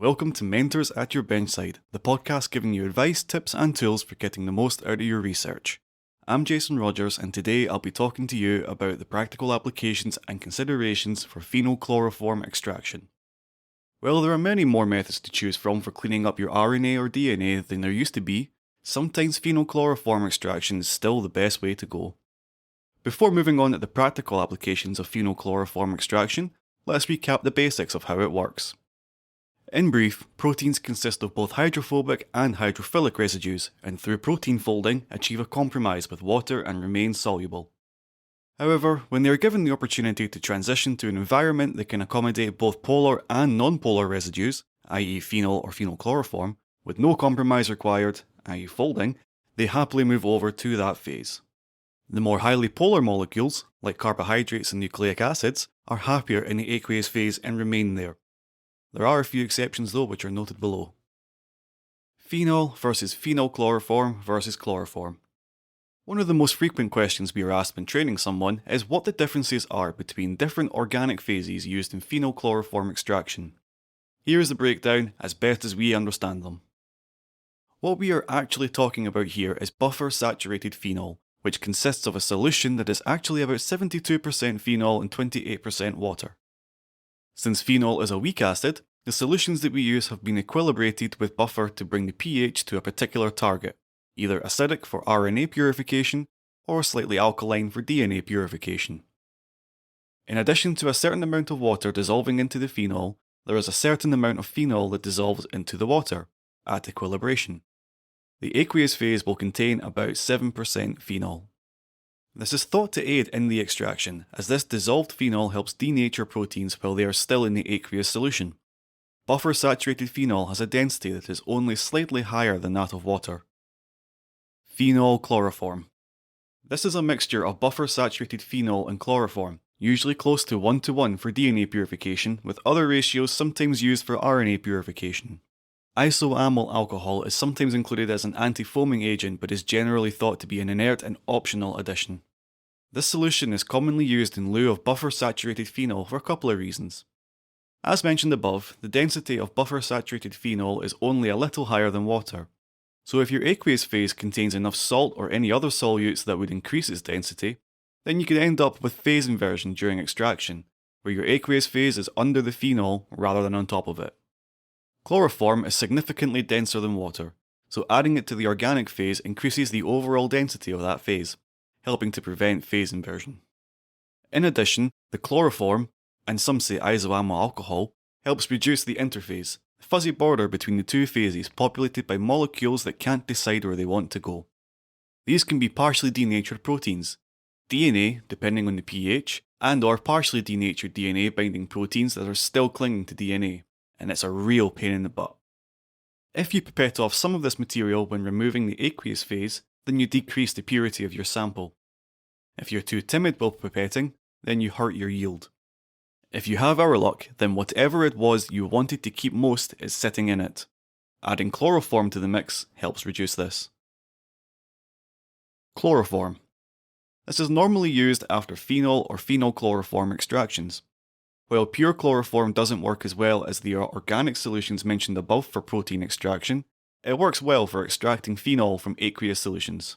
Welcome to Mentors at Your Benchside, the podcast giving you advice, tips, and tools for getting the most out of your research. I'm Jason Rogers, and today I'll be talking to you about the practical applications and considerations for phenol-chloroform extraction. While there are many more methods to choose from for cleaning up your RNA or DNA than there used to be, sometimes phenol-chloroform extraction is still the best way to go. Before moving on to the practical applications of phenol-chloroform extraction, let's recap the basics of how it works. In brief, proteins consist of both hydrophobic and hydrophilic residues, and through protein folding, achieve a compromise with water and remain soluble. However, when they are given the opportunity to transition to an environment that can accommodate both polar and non-polar residues, i.e. phenol or phenol-chloroform, with no compromise required, i.e. folding, they happily move over to that phase. The more highly polar molecules, like carbohydrates and nucleic acids, are happier in the aqueous phase and remain there. There are a few exceptions though, which are noted below. Phenol versus phenol-chloroform versus chloroform. One of the most frequent questions we are asked when training someone is what the differences are between different organic phases used in phenol-chloroform extraction. Here is the breakdown as best as we understand them. What we are actually talking about here is buffer-saturated phenol, which consists of a solution that is actually about 72% phenol and 28% water. Since phenol is a weak acid, the solutions that we use have been equilibrated with buffer to bring the pH to a particular target, either acidic for RNA purification or slightly alkaline for DNA purification. In addition to a certain amount of water dissolving into the phenol, there is a certain amount of phenol that dissolves into the water, at equilibration. The aqueous phase will contain about 7% phenol. This is thought to aid in the extraction, as this dissolved phenol helps denature proteins while they are still in the aqueous solution. Buffer-saturated phenol has a density that is only slightly higher than that of water. Phenol-chloroform. This is a mixture of buffer-saturated phenol and chloroform, usually close to 1:1 for DNA purification, with other ratios sometimes used for RNA purification. Isoamyl alcohol is sometimes included as an anti-foaming agent but is generally thought to be an inert and optional addition. This solution is commonly used in lieu of buffer-saturated phenol for a couple of reasons. As mentioned above, the density of buffer-saturated phenol is only a little higher than water. So if your aqueous phase contains enough salt or any other solutes that would increase its density, then you could end up with phase inversion during extraction, where your aqueous phase is under the phenol rather than on top of it. Chloroform is significantly denser than water, so adding it to the organic phase increases the overall density of that phase, helping to prevent phase inversion. In addition, the chloroform, and some say isoamyl alcohol, helps reduce the interphase, the fuzzy border between the two phases populated by molecules that can't decide where they want to go. These can be partially denatured proteins, DNA depending on the pH, and or partially denatured DNA binding proteins that are still clinging to DNA, and it's a real pain in the butt. If you pipette off some of this material when removing the aqueous phase, then you decrease the purity of your sample. If you're too timid while pipetting, then you hurt your yield. If you have our luck, then whatever it was you wanted to keep most is sitting in it. Adding chloroform to the mix helps reduce this. Chloroform. This is normally used after phenol or phenol-chloroform extractions. While pure chloroform doesn't work as well as the organic solutions mentioned above for protein extraction, it works well for extracting phenol from aqueous solutions.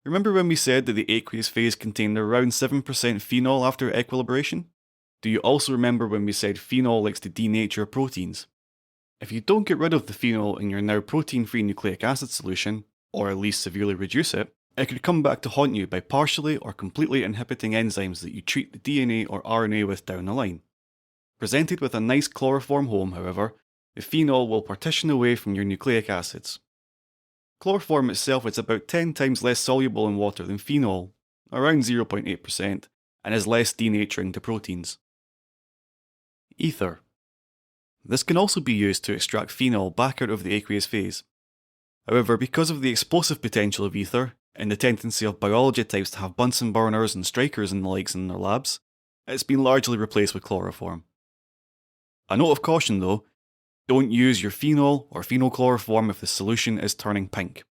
Remember when we said that the aqueous phase contained around 7% phenol after equilibration? Do you also remember when we said phenol likes to denature proteins? If you don't get rid of the phenol in your now protein-free nucleic acid solution, or at least severely reduce it, it could come back to haunt you by partially or completely inhibiting enzymes that you treat the DNA or RNA with down the line. Presented with a nice chloroform home, however, the phenol will partition away from your nucleic acids. Chloroform itself is about 10 times less soluble in water than phenol, around 0.8%, and is less denaturing to proteins. Ether. This can also be used to extract phenol back out of the aqueous phase. However, because of the explosive potential of ether, and the tendency of biology types to have Bunsen burners and strikers and the likes in their labs, it's been largely replaced with chloroform. A note of caution though, don't use your phenol or phenol-chloroform if the solution is turning pink.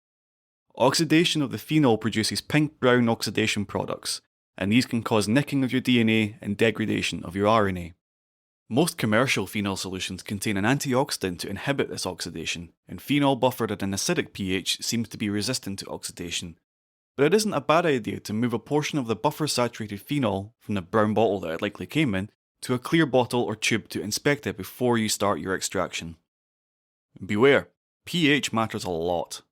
Oxidation of the phenol produces pink-brown oxidation products, and these can cause nicking of your DNA and degradation of your RNA. Most commercial phenol solutions contain an antioxidant to inhibit this oxidation, and phenol buffered at an acidic pH seems to be resistant to oxidation. But it isn't a bad idea to move a portion of the buffer-saturated phenol from the brown bottle that it likely came in to a clear bottle or tube to inspect it before you start your extraction. Beware, pH matters a lot.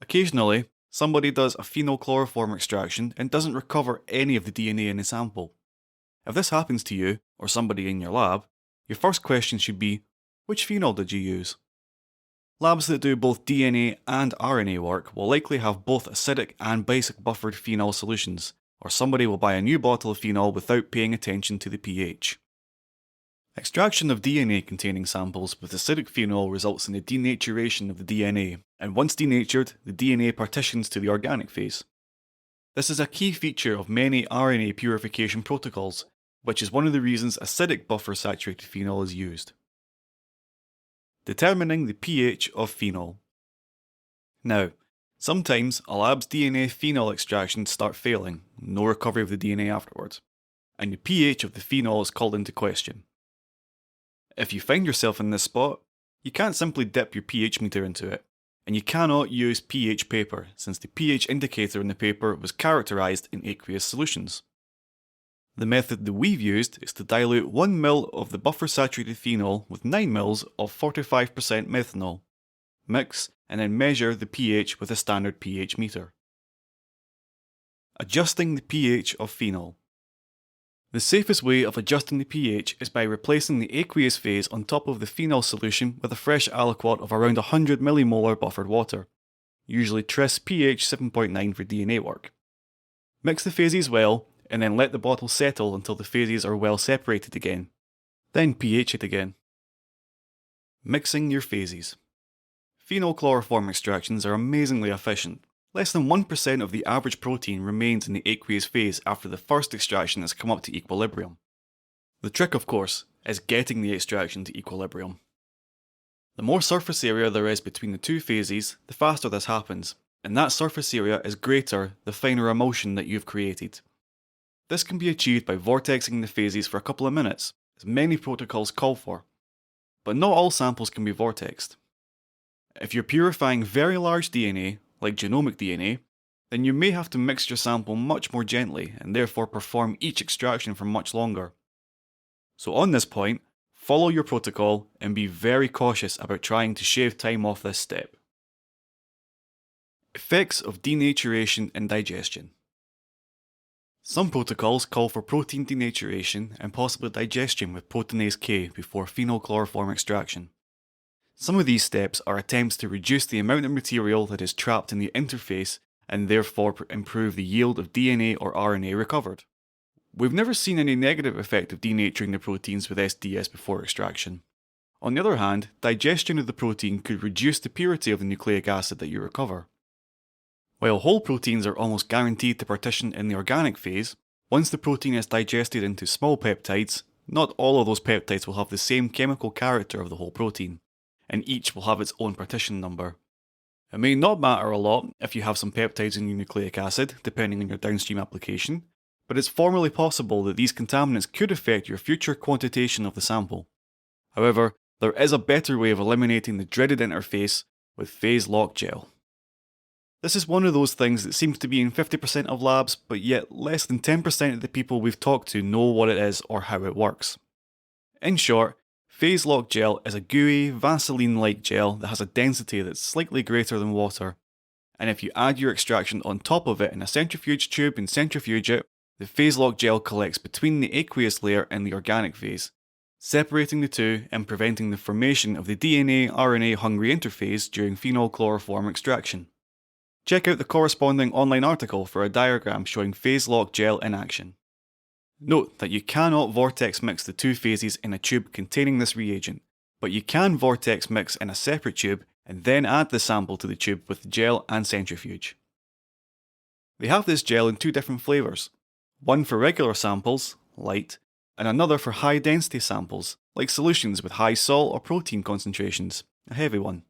Occasionally, somebody does a phenol-chloroform extraction and doesn't recover any of the DNA in the sample. If this happens to you, or somebody in your lab, your first question should be, which phenol did you use? Labs that do both DNA and RNA work will likely have both acidic and basic buffered phenol solutions, or somebody will buy a new bottle of phenol without paying attention to the pH. Extraction of DNA containing samples with acidic phenol results in the denaturation of the DNA, and once denatured, the DNA partitions to the organic phase. This is a key feature of many RNA purification protocols, which is one of the reasons acidic buffer-saturated phenol is used. Determining the pH of phenol. Now, sometimes a lab's DNA phenol extractions start failing, no recovery of the DNA afterwards, and the pH of the phenol is called into question. If you find yourself in this spot, you can't simply dip your pH meter into it, and you cannot use pH paper since the pH indicator in the paper was characterised in aqueous solutions. The method that we've used is to dilute 1 ml of the buffer-saturated phenol with 9 ml of 45% methanol, mix, and then measure the pH with a standard pH meter. Adjusting the pH of phenol. The safest way of adjusting the pH is by replacing the aqueous phase on top of the phenol solution with a fresh aliquot of around 100 millimolar buffered water, usually Tris pH 7.9 for DNA work. Mix the phases well, and then let the bottle settle until the phases are well separated again. Then pH it again. Mixing your phases. Phenol-Chloroform extractions are amazingly efficient. Less than 1% of the average protein remains in the aqueous phase after the first extraction has come up to equilibrium. The trick, of course, is getting the extraction to equilibrium. The more surface area there is between the two phases, the faster this happens, and that surface area is greater the finer emulsion that you've created. This can be achieved by vortexing the phases for a couple of minutes, as many protocols call for. But not all samples can be vortexed. If you're purifying very large DNA, like genomic DNA, then you may have to mix your sample much more gently and therefore perform each extraction for much longer. So on this point, follow your protocol and be very cautious about trying to shave time off this step. Effects of denaturation and digestion. Some protocols call for protein denaturation and possibly digestion with proteinase K before phenol-chloroform extraction. Some of these steps are attempts to reduce the amount of material that is trapped in the interface and therefore improve the yield of DNA or RNA recovered. We've never seen any negative effect of denaturing the proteins with SDS before extraction. On the other hand, digestion of the protein could reduce the purity of the nucleic acid that you recover. While whole proteins are almost guaranteed to partition in the organic phase, once the protein is digested into small peptides, not all of those peptides will have the same chemical character of the whole protein, and each will have its own partition number. It may not matter a lot if you have some peptides in your nucleic acid, depending on your downstream application, but it's formally possible that these contaminants could affect your future quantitation of the sample. However, there is a better way of eliminating the dreaded interface with phase lock gel. This is one of those things that seems to be in 50% of labs, but yet less than 10% of the people we've talked to know what it is or how it works. In short, phase lock gel is a gooey, Vaseline-like gel that has a density that's slightly greater than water, and if you add your extraction on top of it in a centrifuge tube and centrifuge it, the phase lock gel collects between the aqueous layer and the organic phase, separating the two and preventing the formation of the DNA-RNA hungry interphase during phenol-chloroform extraction. Check out the corresponding online article for a diagram showing phase lock gel in action. Note that you cannot vortex mix the two phases in a tube containing this reagent, but you can vortex mix in a separate tube and then add the sample to the tube with gel and centrifuge. They have this gel in two different flavours, one for regular samples, light, and another for high density samples, like solutions with high salt or protein concentrations, a heavy one.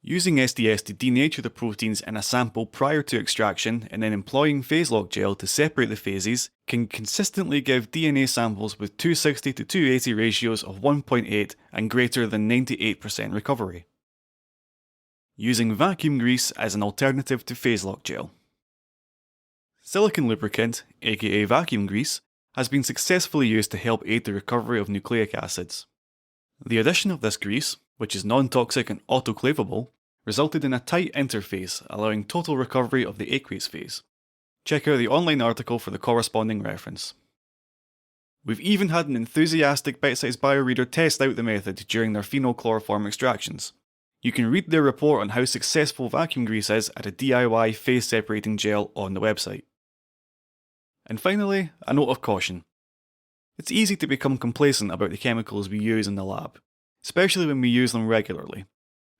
Using SDS to denature the proteins in a sample prior to extraction and then employing phase lock gel to separate the phases can consistently give DNA samples with 260 to 280 ratios of 1.8 and greater than 98% recovery. Using vacuum grease as an alternative to phase lock gel. Silicon lubricant, aka vacuum grease, has been successfully used to help aid the recovery of nucleic acids. The addition of this grease, which is non-toxic and autoclavable, resulted in a tight interphase, allowing total recovery of the aqueous phase. Check out the online article for the corresponding reference. We've even had an enthusiastic Bitesize bioreader test out the method during their Phenol-Chloroform extractions. You can read their report on how successful vacuum grease is at a DIY phase separating gel on the website. And finally, a note of caution. It's easy to become complacent about the chemicals we use in the lab, especially when we use them regularly.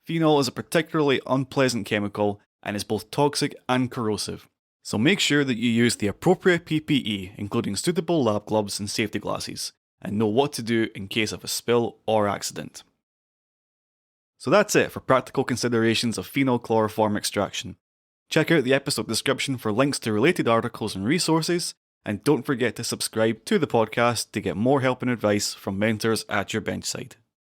Phenol is a particularly unpleasant chemical and is both toxic and corrosive, so make sure that you use the appropriate PPE, including suitable lab gloves and safety glasses, and know what to do in case of a spill or accident. So that's it for practical considerations of phenol-chloroform extraction. Check out the episode description for links to related articles and resources, and don't forget to subscribe to the podcast to get more help and advice from mentors at your Benchside.